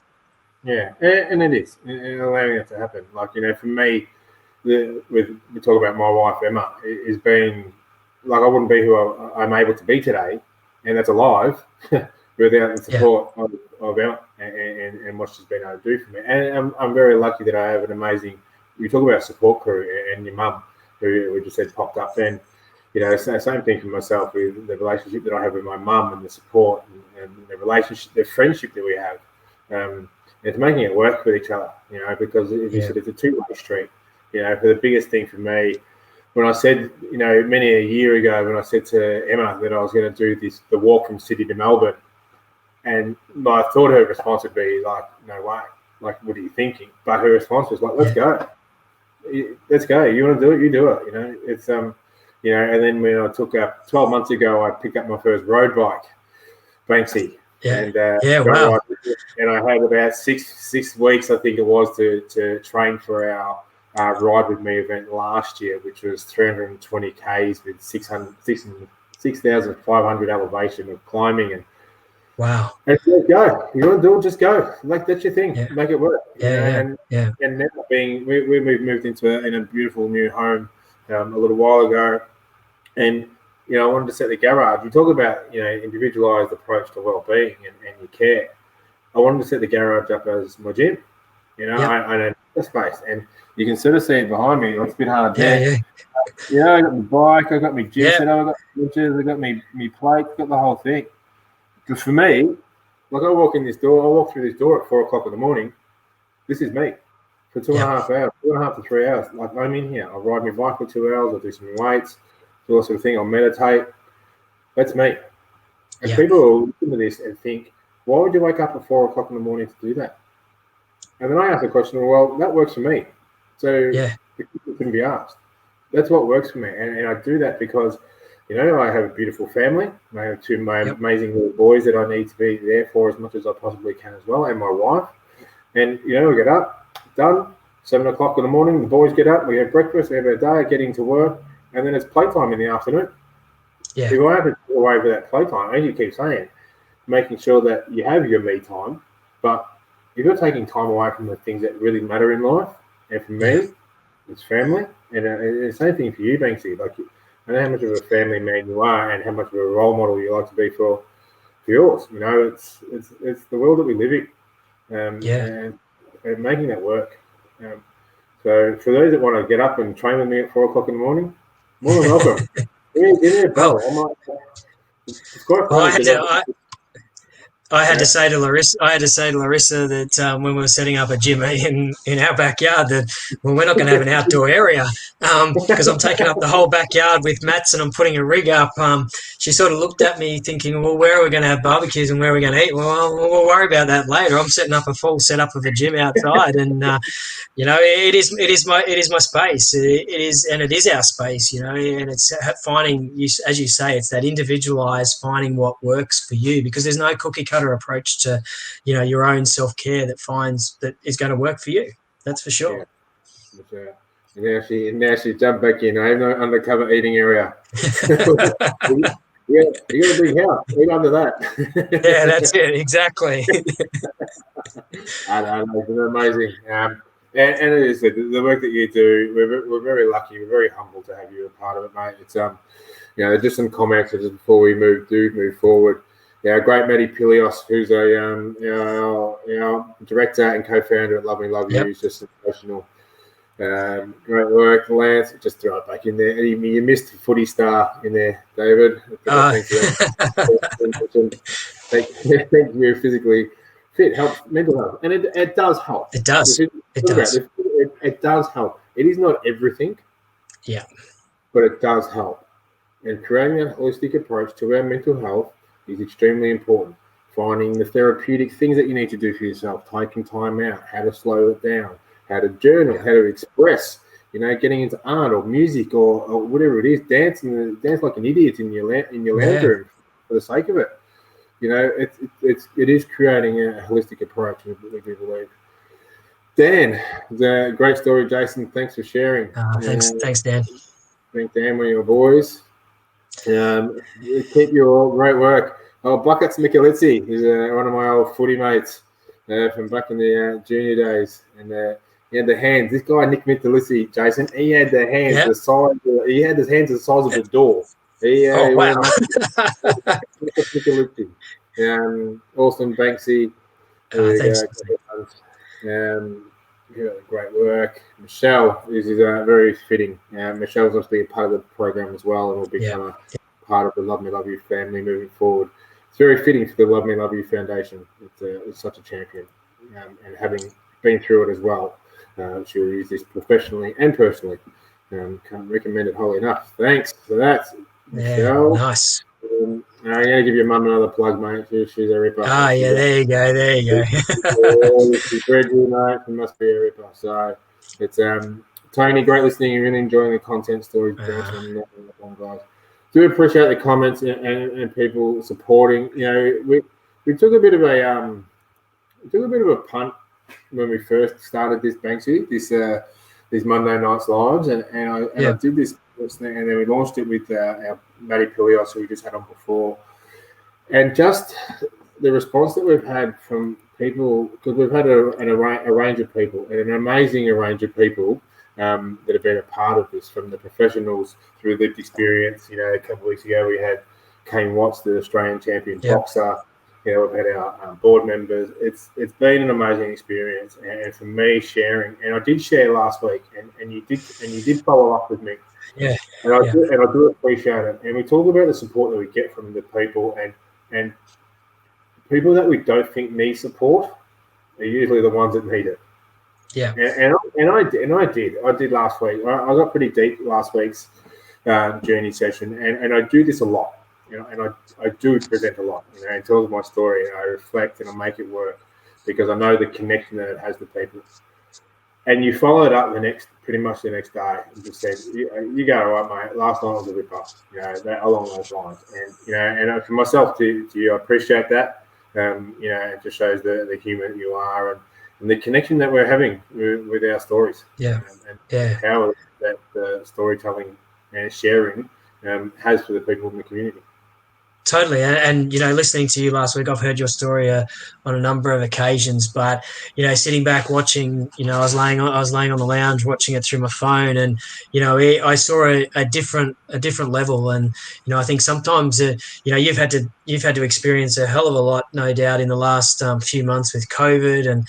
Yeah. And it is, and allowing it to happen. Like, for me, we talk about my wife Emma, is being like, I wouldn't be who I'm able to be today, and that's alive, without the support of Emma and what she's been able to do for me. And I'm very lucky that I have an amazing. You talk about support crew and your mum, who we just said popped up. Then, same thing for myself with the relationship that I have with my mum and the support and the relationship, the friendship that we have. It's making it work with each other, because as you said, it's a two-way street. For the biggest thing for me, when I said, many a year ago, when I said to Emma that I was going to do the walk from Sydney to Melbourne, and I thought her response would be like, no way, like, what are you thinking? But her response was like, let's go. Let's go. You want to do it? You do it. It's, and then when I took up 12 months ago, I picked up my first road bike, Banksy. And wow. And I had about six weeks, I think it was, to train for our Ride With Me event last year, which was 320 Ks with 6,500 elevation of climbing. And wow. And let's go. You want to do it, just go. Like, that's your thing. Yeah. Make it work. And now we moved in a beautiful new home a little while ago, and I wanted to set the garage. You talk about individualized approach to well-being and your care. I wanted to set the garage up as my gym. I know the space, and you can sort of see it behind me. It's a bit hard there. I got my bike, I got my gym set up, I got benches, I got me plates, got the whole thing. Because for me, like, I walk through this door at 4 o'clock in the morning. This is me for 2.5 hours, 2.5 to 3 hours. Like, I'm in here. I'll ride my bike for 2 hours. I'll do some weights, do all sort of thing. I'll meditate. That's me. And people will listen to this and think, why would you wake up at 4 o'clock in the morning to do that? And then I ask the question, well, that works for me. So the question couldn't be asked. That's what works for me. And I do that because, I have a beautiful family. I have two amazing little boys that I need to be there for as much as I possibly can as well, and my wife. And, we get up, done, 7 o'clock in the morning, the boys get up, we have breakfast, we have our day, getting to work, and then it's playtime in the afternoon. Yeah. If I have to go away for that playtime, as you keep saying, making sure that you have your me time, but if you're taking time away from the things that really matter in life, and for me, it's family, and the same thing for you, Banksy. Like, I know how much of a family man you are, and how much of a role model you like to be for yours. It's the world that we live in, and making that work. So for those that want to get up and train with me at 4 o'clock in the morning, more than welcome. Give me a bell. It's quite funny. I had to say to Larissa that when we were setting up a gym in our backyard, that we're not going to have an outdoor area because I'm taking up the whole backyard with mats and I'm putting a rig up. She sort of looked at me thinking, well, where are we going to have barbecues and where are we going to eat? Well, we'll worry about that later. I'm setting up a full setup of a gym outside, and it is my space. It is our space. And it's finding, as you say, it's that individualized, finding what works for you, because there's no cookie cutter approach to your own self-care that is going to work for you. That's for sure. And now she jumped back in. I have no undercover eating area. You got a big house. Eat under that. Yeah, that's it. Exactly. I know, it's amazing. And it is the work that you do. We're very lucky. We're very humbled to have you a part of it, mate. It's just some comments just before we move forward. Great Matty Pilios, who's our director and co-founder at LMLY, is just sensational. Great work, Lance. Just throw it back in there. You missed the footy star in there, David. Thanks for that. Thank you. Physically fit helps mental health, and it does help. It does. It does help. It is not everything. Yeah. But it does help. And creating a holistic approach to our mental health is extremely important. Finding the therapeutic things that you need to do for yourself, taking time out, how to slow it down, how to journal, how to express, getting into art or music or whatever it is, dance like an idiot in your lounge room for the sake of it. It is creating a holistic approach, we believe. Dan, the great story, Jason. Thanks for sharing. Thanks, Dan. Thanks, Dan, one of your boys. Keep your great work. Buckets Michelizzi is one of my old footy mates from back in the junior days, and he had the hands. This guy Nick Michelizzi, Jason, he had the hands the size. He had his hands the size of the door. Wow. Michelizzi. Austin Banksy. Thanks. Great work. Michelle is very fitting. Michelle's obviously a part of the program as well and will become a part of the Love Me Love You family moving forward. It's very fitting for the Love Me Love You Foundation. It's such a champion. And having been through it as well, she'll use this professionally and personally. Can't recommend it highly enough. Thanks for that, Michelle. Nice. I'm going to give your mum another plug, mate. She's a ripper. There you go. She's read you, mate. She must be a ripper. So it's Tony, great listening. You're really enjoying the content story. Guys. Do appreciate the comments and people supporting. We took a bit of a punt when we first started this Banksy, these Monday nights lives, and I did this thing, and then we launched it with our Matty Pilios, who we just had on before, and just the response that we've had from people, because we've had a range of people, and an amazing range of people that have been a part of this, from the professionals through lived experience. A couple of weeks ago we had Kane Watts, the Australian champion boxer. We've had our board members. It's been an amazing experience, and for me sharing, and I did share last week, and you did follow up with me. Yeah. And I do appreciate it. And we talk about the support that we get from the people, and people that we don't think need support are usually the ones that need it. Yeah. And I did last week. I got pretty deep last week's journey session, and I do this a lot. And I do present a lot, and tell my story, and I reflect and I make it work because I know the connection that it has to people. And you follow it up pretty much the next day, and just said, "You go, all right, mate. Last night was a ripper," along those lines. And for myself to you, I appreciate that. It just shows the human you are and the connection that we're having with our stories. Yeah, and how that storytelling and sharing has for the people in the community. Totally. And listening to you last week, I've heard your story on a number of occasions, but, sitting back watching, I was laying on the lounge watching it through my phone, and, I saw a different level. And, I think sometimes, you've had to experience a hell of a lot, no doubt, in the last few months with COVID. And,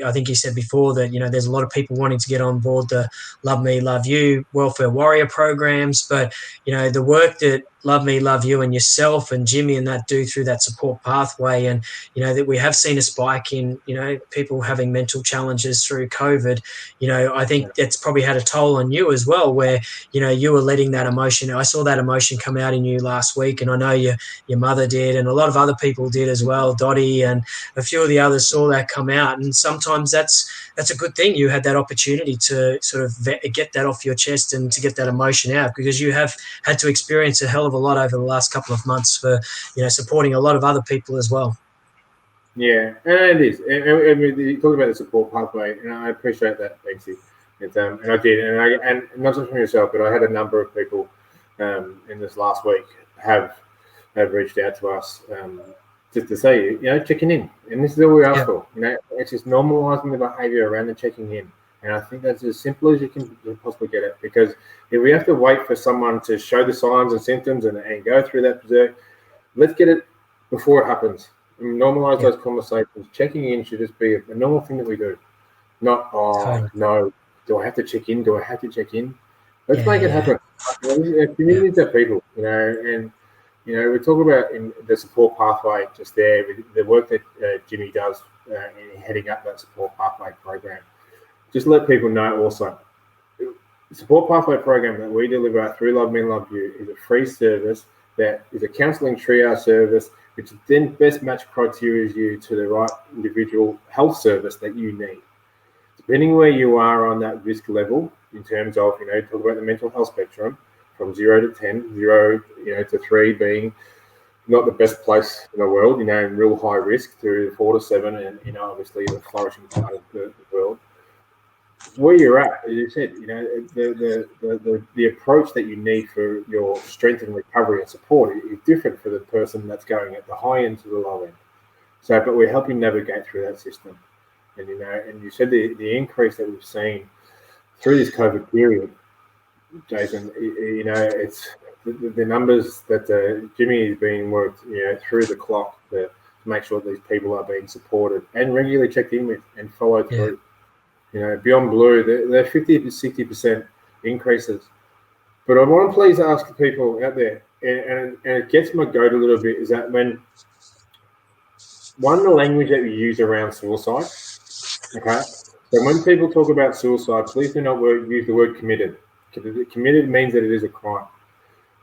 I think you said before that, there's a lot of people wanting to get on board the Love Me, Love You welfare warrior programs, but, the work that Love Me, Love You and yourself and Jimmy and that do through that support pathway, and that we have seen a spike in people having mental challenges through COVID. I think that's probably had a toll on you as well, where you were letting that emotion. I saw that emotion come out in you last week, and I know your mother did, and a lot of other people did as well. Dottie and a few of the others saw that come out, and sometimes that's a good thing. You had that opportunity to sort of get that off your chest and to get that emotion out, because you have had to experience a hell of a lot over the last couple of months for supporting a lot of other people as well. Yeah, and it is. And you talk about the support pathway, and I appreciate that, Banksy. And I did, and not just from yourself, but I had a number of people in this last week have reached out to us just to say, checking in, and this is all we ask for. It's just normalising the behaviour around the checking in. And I think that's as simple as you can possibly get it, because if we have to wait for someone to show the signs and symptoms and go through that berserk, let's get it before it happens. And normalise those conversations. Checking in should just be a normal thing that we do. Not, no, do I have to check in? Do I have to check in? Let's Yeah, make it yeah, happen. Communities are people, and we talk about in the support pathway just there, with the work that Jimmy does in heading up that support pathway program. Just let people know also, the support pathway program that we deliver through Love Me Love You is a free service that is a counselling triage service, which then best match criteria you to the right individual health service that you need. Depending where you are on that risk level, in terms of, talk about the mental health spectrum, from 0 to 10, 0, to 3 being not the best place in the world, in real high risk, to 4 to 7, and, obviously the flourishing part of the world. Where you're at, as you said, the approach that you need for your strength and recovery and support is different for the person that's going at the high end to the low end. So, but we're helping navigate through that system. And, and you said the increase that we've seen through this COVID period, Jason, it's the numbers that Jimmy is being worked, through the clock to make sure these people are being supported and regularly checked in with and followed through. Beyond blue, they're 50 to 60% increases. But I want to please ask the people out there, and it gets my goat a little bit, is that when the language that we use around suicide, okay? So when people talk about suicide, please do not use the word committed. Committed means that it is a crime.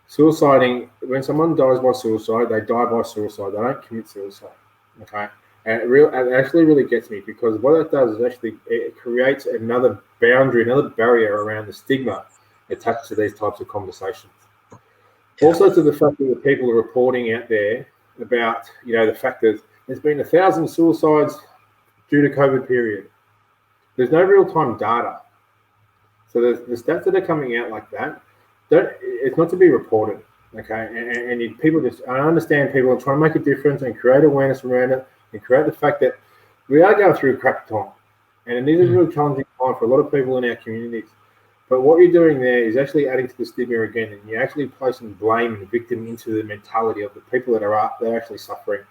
Suiciding, when someone dies by suicide, they die by suicide. They don't commit suicide, okay? And it actually really gets me, because what it does is actually it creates another boundary, another barrier around the stigma attached to these types of conversations. Yeah. Also to the fact that the people are reporting out there about, the fact that there's been 1,000 suicides due to COVID period. There's no real-time data. So the stats that are coming out like that, it's not to be reported, okay? And people I understand people are trying to make a difference and create awareness around it, and create the fact that we are going through a crap time. And it is a really challenging time for a lot of people in our communities. But what you're doing there is actually adding to the stigma again, and you're actually placing blame and victim into the mentality of the people that are actually suffering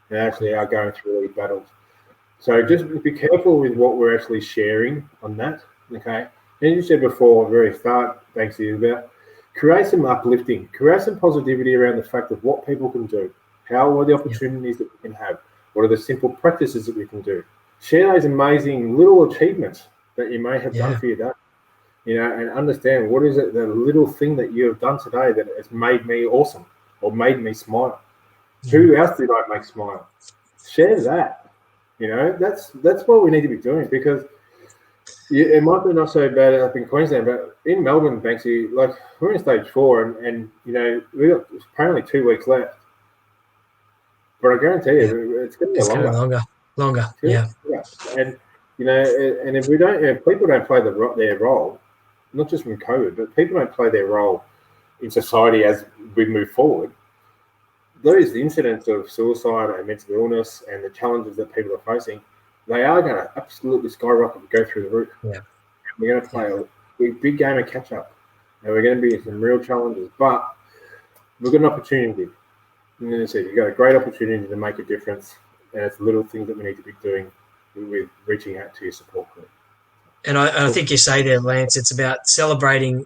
and actually are going through these battles. So just be careful with what we're actually sharing on that, okay? And you said before, at the very start, Banksy, about create some uplifting, create some positivity around the fact of what people can do. How are the opportunities that we can have? What are the simple practices that we can do? Share those amazing little achievements that you may have done for your day, and understand what is it, the little thing that you have done today that has made me awesome or made me smile. Who else did I make smile? Share that. That's what we need to be doing, because it might be not so bad up in Queensland, but in Melbourne, Banksy, like we're in stage 4 and we've got apparently 2 weeks left. But I guarantee you, it's going to be longer. Yeah. And and if we don't, if people don't play their role, not just from COVID, but people don't play their role in society as we move forward, those incidents of suicide and mental illness and the challenges that people are facing, they are going to absolutely skyrocket and go through the roof. Yeah. We're going to play a big game of catch up, and we're going to be in some real challenges, but we've got an opportunity. And as I said, you've got a great opportunity to make a difference, and it's little things that we need to be doing with reaching out to your support group. And I think you say there, Lance, it's about celebrating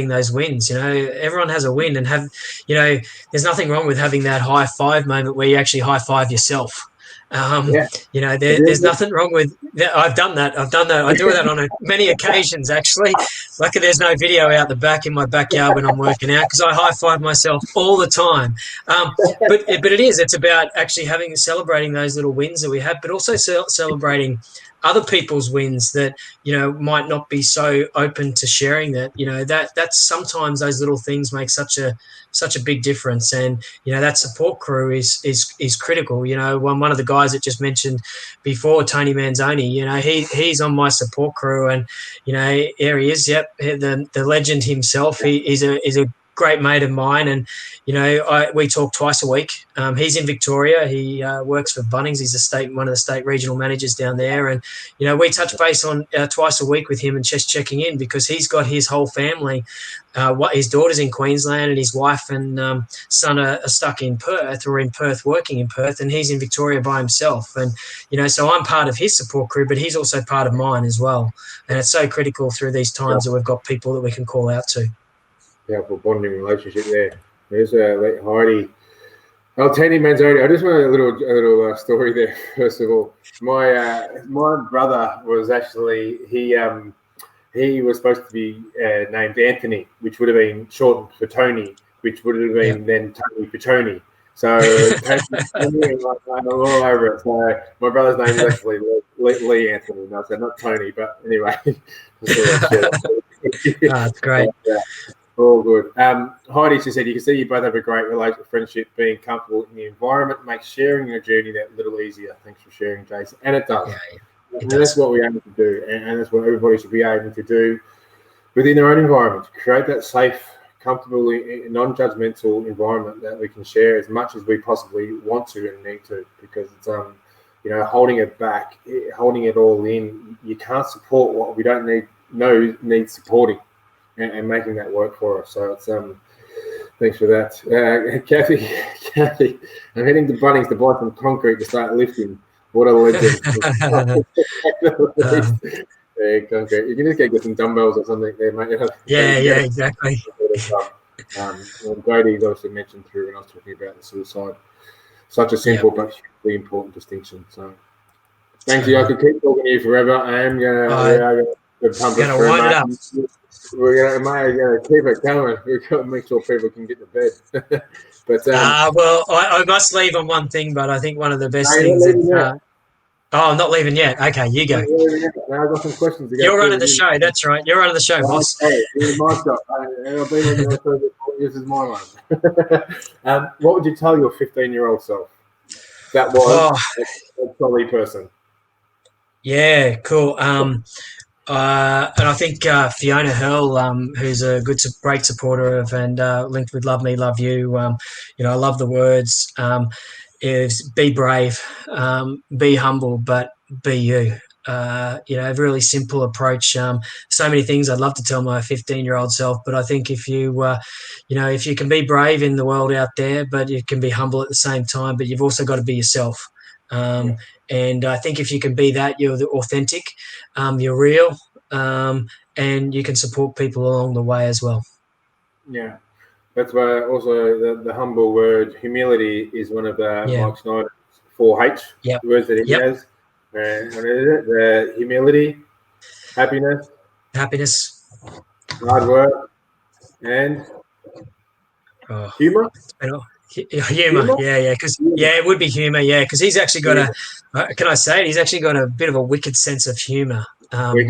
those wins. Everyone has a win, and there's nothing wrong with having that high five moment where you actually high five yourself. There's nothing wrong with that. I've done that. I do that on many occasions, actually. Luckily, there's no video out the back in my backyard when I'm working out, because I high five myself all the time. But it's about actually celebrating those little wins that we have, but also celebrating other people's wins that might not be so open to sharing that. That's sometimes those little things make such a big difference, and that support crew is critical. One of the guys that just mentioned before, Tony Manzoni, he's on my support crew, and here he is. Yep, the legend himself. He's a great mate of mine, and we talk twice a week. He's in Victoria. He works for Bunnings. He's one of the state regional managers down there, and we touch base on twice a week with him and just checking in, because he's got his whole family. His daughter's in Queensland, and his wife and son are stuck in Perth, or in Perth, working in Perth, and he's in Victoria by himself. And so I'm part of his support crew, but he's also part of mine as well. And it's so critical through these times that we've got people that we can call out to. Powerful bonding relationship there. There's Heidi. I'll tell you, Manzoni, I just want a little story there. First of all, my brother was actually he was supposed to be named Anthony, which would have been shortened for Tony, which would have been then Tony for Tony. So I'm all over it. So my brother's name is actually Lee Anthony. No, so not Tony, but anyway. That's great. All good. Heidi, she said, you can see you both have a great friendship. Being comfortable in the environment makes sharing your journey that little easier. Thanks for sharing, Jason. And it does. And that's what we aim to do. And that's what everybody should be aiming to do within their own environment. Create that safe, comfortable, non-judgmental environment that we can share as much as we possibly want to and need to, because it's holding it back, holding it all in, you can't support what we don't need supporting, and making that work for us. So it's thanks for that. Kathy, I'm heading to Bunnings to buy some concrete to start lifting. What a legend. Concrete. You can just get some dumbbells or something there, mate. Yeah, exactly. Grady's obviously mentioned through when I was talking about the suicide. Such a simple but hugely important distinction. So thanks, you. I could keep talking to you forever. I am going to wind it up. We're going to keep it going. We've got to make sure people can get to bed. But well, I must leave on one thing, but I think one of the best things. I'm not leaving yet. Okay, you go. Now I've got some questions to go. You're running the show. That's right. You're running the show, boss. Okay, my job. I've been on your show before. This is my one. What would you tell your 15-year-old self? That was a solly person. Yeah, cool. And I think Fiona Hurl, who's a great supporter of and linked with Love Me, Love You. I love the words. Is be brave, be humble, but be you. A really simple approach. So many things I'd love to tell my 15-year-old self, but I think if you can be brave in the world out there, but you can be humble at the same time, but you've also got to be yourself. And I think if you can be that, you're authentic, you're real, and you can support people along the way as well. Yeah. That's why also the humble word, humility, is one of Mike Snyder's 4H words that he has. And what is it? The humility, happiness, hard work, and humour. Humour, yeah, because it would be humour, because he's actually got can I say it? He's actually got a bit of a wicked sense of humour, Mike.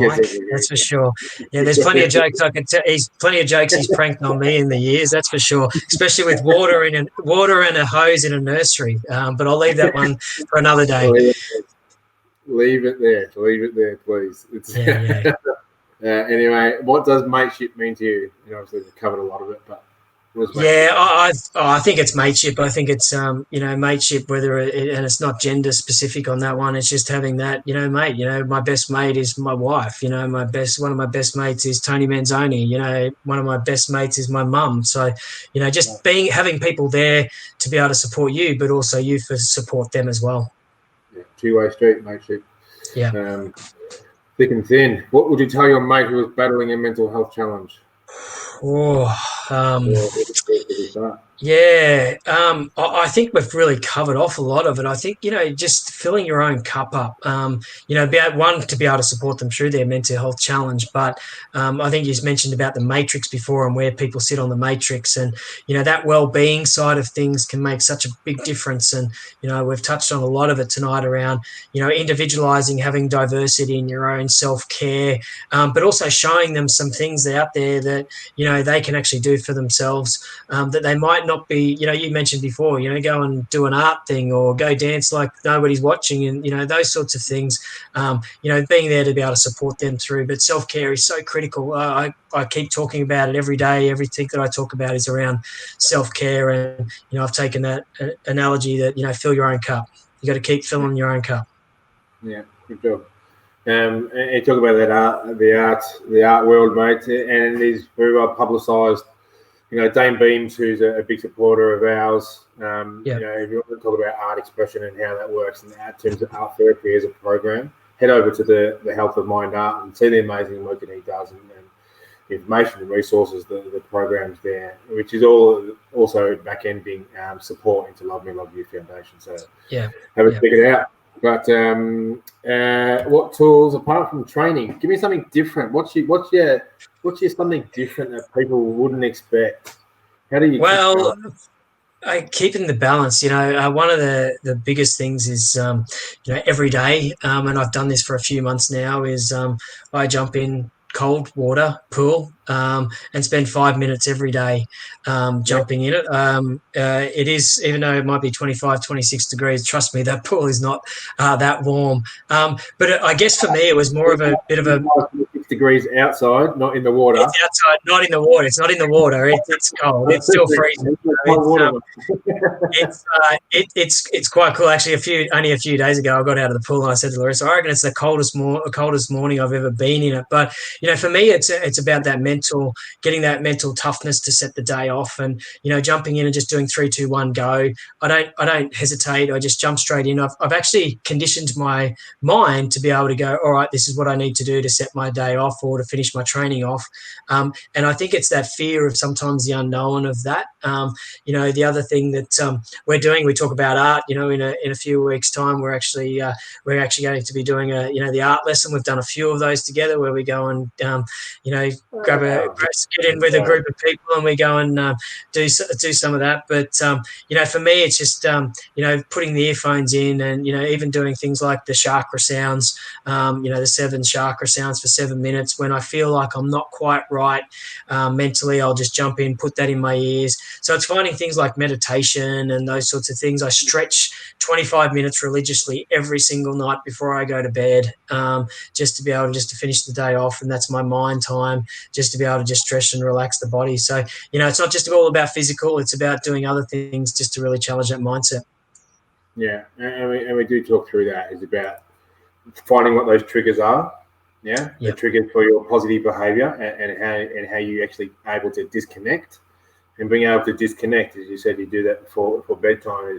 That's for sure. Yeah, there's plenty of jokes I can tell. Plenty of jokes he's pranked on me in the years. That's for sure. Especially with water and a hose in a nursery. But I'll leave that one for another day. Leave it there, please. Anyway, what does mateship mean to you? Obviously we've covered a lot of it, but. I think it's mateship. I think it's mateship. And it's not gender specific on that one. It's just having that mate. My best mate is my wife. One of my best mates is Tony Manzoni. One of my best mates is my mum. So just having people there to be able to support you, but also you for support them as well. Two-way street, mateship. Yeah. Thick and thin. What would you tell your mate who was battling a mental health challenge? I think we've really covered off a lot of it. I think, just filling your own cup up, to be able to support them through their mental health challenge. But I think you mentioned about the matrix before and where people sit on the matrix, and, that well-being side of things can make such a big difference. And, we've touched on a lot of it tonight around, individualizing, having diversity in your own self-care, but also showing them some things out there that, they can actually do for themselves, that they might not be, you mentioned before, go and do an art thing or go dance like nobody's watching, and those sorts of things. Being there to be able to support them through. But self-care is so critical. I keep talking about it every day. Everything that I talk about is around self-care, and I've taken that analogy that fill your own cup. You got to keep filling your own cup. Yeah, good job. And you talk about that the art world, mate, and it is very well publicised. Dane Beams, who's a big supporter of ours. If you want to talk about art expression and how that works in terms of art therapy as a program, head over to the Health of Mind Art and see the amazing work that he does, and the information and resources, the programs there, which is also back-ending support into Love Me, Love You Foundation. So have a check it out. But what tools, apart from training, give me something different. What's your something different that people wouldn't expect? How do you? Well, keeping the balance. One of the biggest things is every day, and I've done this for a few months now. Is I jump in cold water pool and spend 5 minutes every day jumping in it. It is, even though it might be 25, 26 degrees, trust me, that pool is not that warm. But I guess for me, it was more of a bit of a 6 degrees outside, not in the water. It's outside, not in the water. It's not in the water. It's cold. It's still freezing. It's quite cool. Actually, only a few days ago, I got out of the pool and I said to Larissa, I reckon it's the coldest morning I've ever been in it. But for me, it's about that getting that mental toughness to set the day off, and jumping in and just doing 3, 2, 1, go. I don't hesitate. I just jump straight in. I've actually conditioned my mind to be able to go, all right, this is what I need to do to set my day off or to finish my training off. And I think it's that fear of sometimes the unknown of that. The other thing that we talk about art. In a few weeks' time, we're actually going to be doing the art lesson. We've done a few of those together where we go and get in with a group of people and we go and do some of that. But for me, it's just putting the earphones in and even doing things like the chakra sounds. The 7 chakra sounds for 7 minutes. When I feel like I'm not quite right mentally, I'll just jump in, put that in my ears. So it's finding things like meditation and those sorts of things. I stretch 25 minutes religiously every single night before I go to bed, just to be able to finish the day off. And that's my mind time, just to be able to just stretch and relax the body. So, it's not just all about physical, it's about doing other things just to really challenge that mindset. Yeah, and we do talk through that. It's about finding what those triggers are. Yeah, the triggers for your positive behaviour and how you actually able to disconnect, and being able to disconnect, as you said, you do that before bedtime.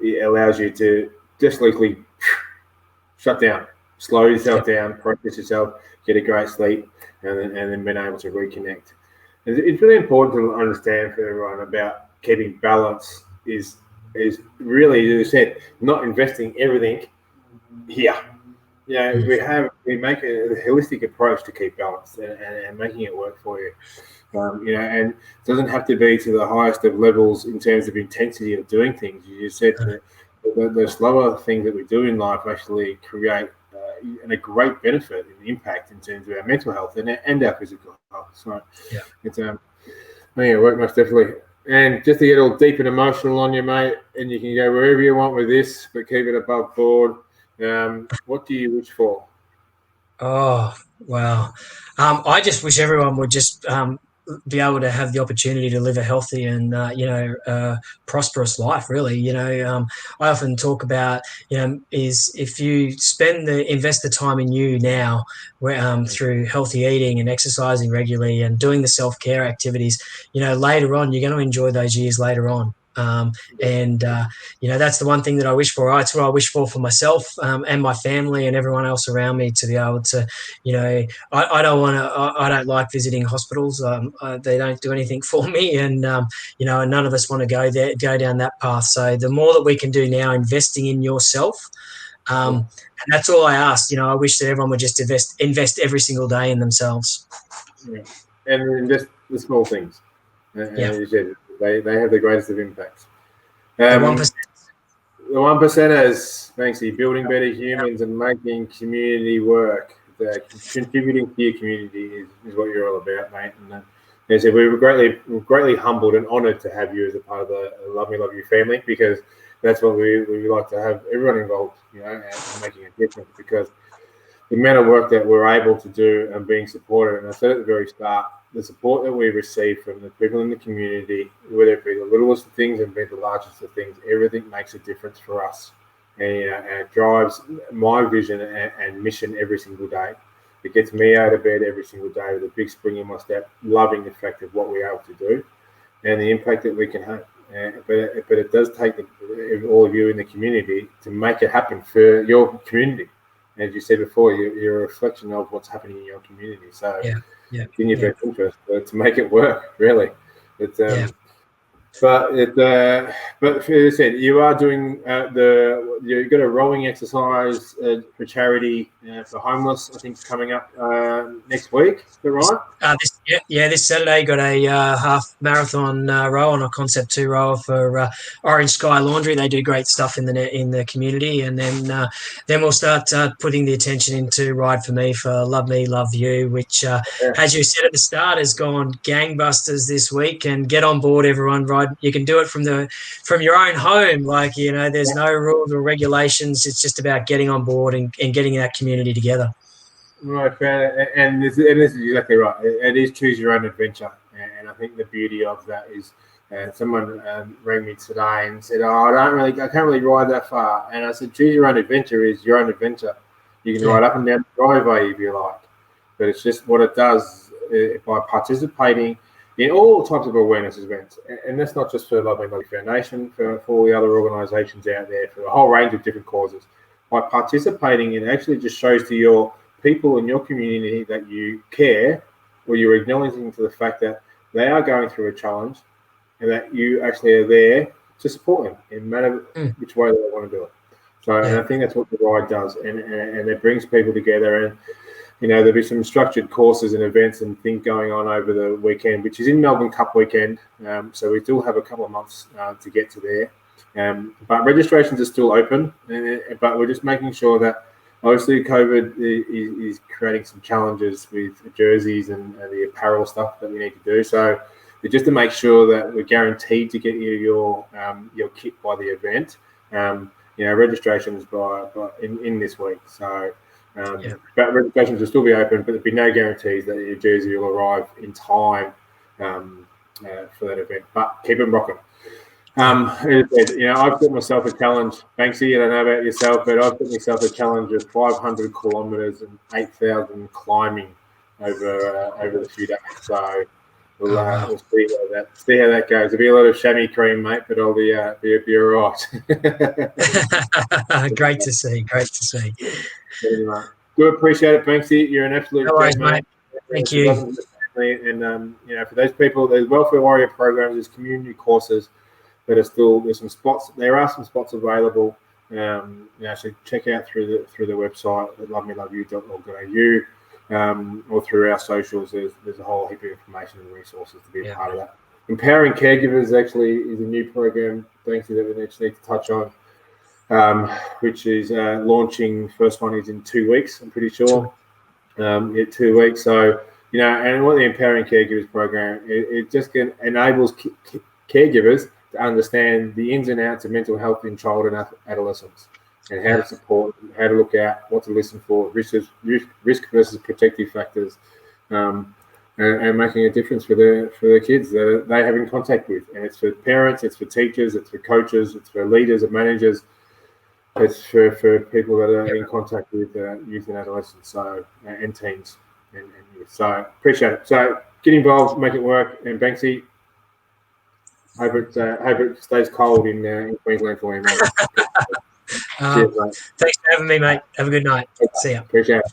It allows you to just literally shut down, slow yourself down, process yourself, get a great sleep, and then being able to reconnect. It's really important to understand for everyone about keeping balance is really, as I said, not investing everything here. We make a holistic approach to keep balance and making it work for you. And it doesn't have to be to the highest of levels in terms of intensity of doing things. You just said the slower things that we do in life actually create a great benefit and impact in terms of our mental health and our physical health. So it's work most definitely. And just to get all deep and emotional on you, mate, and you can go wherever you want with this, but keep it above board. What do you wish for? Oh, wow. I just wish everyone would just be able to have the opportunity to live a healthy and, prosperous life, really. I often talk about, is if you invest the time in you now, through healthy eating and exercising regularly and doing the self-care activities, later on, you're going to enjoy those years later on. That's the one thing that I wish for. It's what I wish for myself and my family and everyone else around me, to be able to, I don't like visiting hospitals. They don't do anything for me, and none of us want to go down that path. So the more that we can do now, investing in yourself, and that's all I ask. I wish that everyone would just invest every single day in themselves. Yeah, and invest the small things. As you said, they have the greatest of impacts. The 1%. The 1%ers, Banksy, building better humans and making community work. Contributing to your community is what you're all about, mate. And And so we're greatly humbled and honoured to have you as a part of the Love Me Love You family, because that's what we like to have everyone involved, and making a difference, because the amount of work that we're able to do and being supported, and I said at the very start, the support that we receive from the people in the community, whether it be the littlest of things and be the largest of things, everything makes a difference for us. And, and it drives my vision and mission every single day. It gets me out of bed every single day with a big spring in my step, loving the fact of what we're able to do and the impact that we can have. But it does take all of you in the community to make it happen for your community. As you said before, you're a reflection of what's happening in your community. So in your best interest to make it work, really. It's, But as I said, you are doing you've got a rowing exercise for charity for homeless. I think it's coming up next week. Is that right? This Saturday got a half marathon row on a Concept 2 rower for Orange Sky Laundry. They do great stuff in the community, and then we'll start putting the attention into Ride for Me for Love Me Love You, which, as you said at the start, has gone gangbusters this week. And get on board, everyone. Ride. You can do it from your own home. There's no rules or regulations. It's just about getting on board and getting that community together. Right, and this is exactly right. It is choose your own adventure, and I think the beauty of that is, someone rang me today and said, "Oh, I can't really ride that far." And I said, "Choose your own adventure is your own adventure. You can ride up and down the driveway if you like, but it's just what it does by participating in all types of awareness events, and that's not just for Love Me Love You Foundation, for all the other organisations out there, for a whole range of different causes. By participating, it actually just shows to your people in your community that you care, or you're acknowledging to the fact that they are going through a challenge and that you actually are there to support them in no matter which way they want to do it. So, and I think that's what the ride does, and it brings people together. And there'll be some structured courses and events and things going on over the weekend, which is in Melbourne Cup weekend. So we still have a couple of months to get to there. But registrations are still open, but we're just making sure that obviously COVID is creating some challenges with the jerseys and the apparel stuff that we need to do. So just to make sure that we're guaranteed to get you your kit by the event, registrations in this week. So, but registrations will still be open, but there'll be no guarantees that your jersey will arrive in time for that event. But keep it rocking. I've put myself a challenge, Banksy. I don't know about yourself, but I've put myself a challenge of 500 kilometres and 8,000 climbing over the few days. So we'll see how that goes. There'll be a lot of chamois cream, mate, but I'll be all right. Great to see. Anyway, do appreciate it, Banksy. You're an absolute great mate. Thank you. And for those people, there's welfare warrior programs, there's community courses. But there's some spots. There are some spots available. So check out through the website at lovemeloveyou.org.au, or through our socials. There's a whole heap of information and resources to be a part of that. Empowering Caregivers actually is a new program, thanks to that we actually need to touch on, which is launching. First one is in 2 weeks. I'm pretty sure. 2 weeks. So and what the Empowering Caregivers program it just enables caregivers to understand the ins and outs of mental health in child and adolescents, and how to support, how to look out, what to listen for, risk versus protective factors, and making a difference for the kids that they have in contact with. And it's for parents, it's for teachers, it's for coaches, it's for leaders and managers, it's for people that are in contact with youth and adolescents, and teens and youth. So appreciate it. So get involved, make it work. And Banksy, hope it stays cold in Queensland for you, mate. Cheers, mate. Thanks for having me, mate. Have a good night. See ya. Appreciate it.